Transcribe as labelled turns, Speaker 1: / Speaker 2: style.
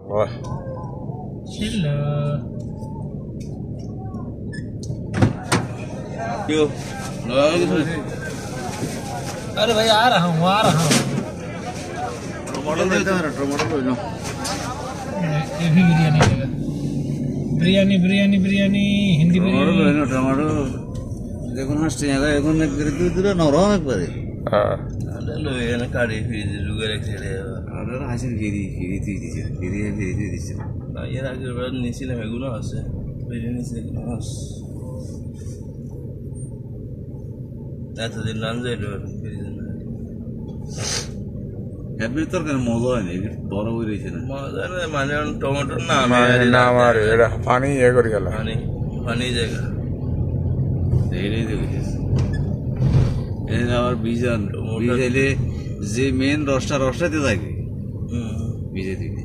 Speaker 1: वाह
Speaker 2: चिल्लो
Speaker 1: क्यों
Speaker 2: अरे भाई आ रहा हूँ
Speaker 1: टमाटर लेते हैं टमाटर ले लो
Speaker 2: ये भी बिरयानी लेगा बिरयानी बिरयानी बिरयानी हिंदी
Speaker 1: टमाटर
Speaker 2: बिरयानी
Speaker 1: ले लो टमाटर देखो ना स्टेज का एक ने कर दे नरम एक बारे
Speaker 3: হ্যাঁ
Speaker 1: लो ये ना काढ़ी फ्रीज जुगाड़ रख ले अरे हासिल गिरी दिছে না এর আগে বার নিছিলাম এগুলো আছে বিরিয়ানি নিছিলাম আস এতদিন রান যাইলো বিরিয়ানি এমনি তরকারি মজা হয় না বড় হয়ে রয়েছে না মজা না মানে টমেটো না
Speaker 3: না আমার এটা পানি ইয়ে করে গেল
Speaker 1: পানি জায়গা এইটাই দেখেছিস এই আবার বীজান বীজাইলে যে মেন রসটাতে থাকে বীজে দিকে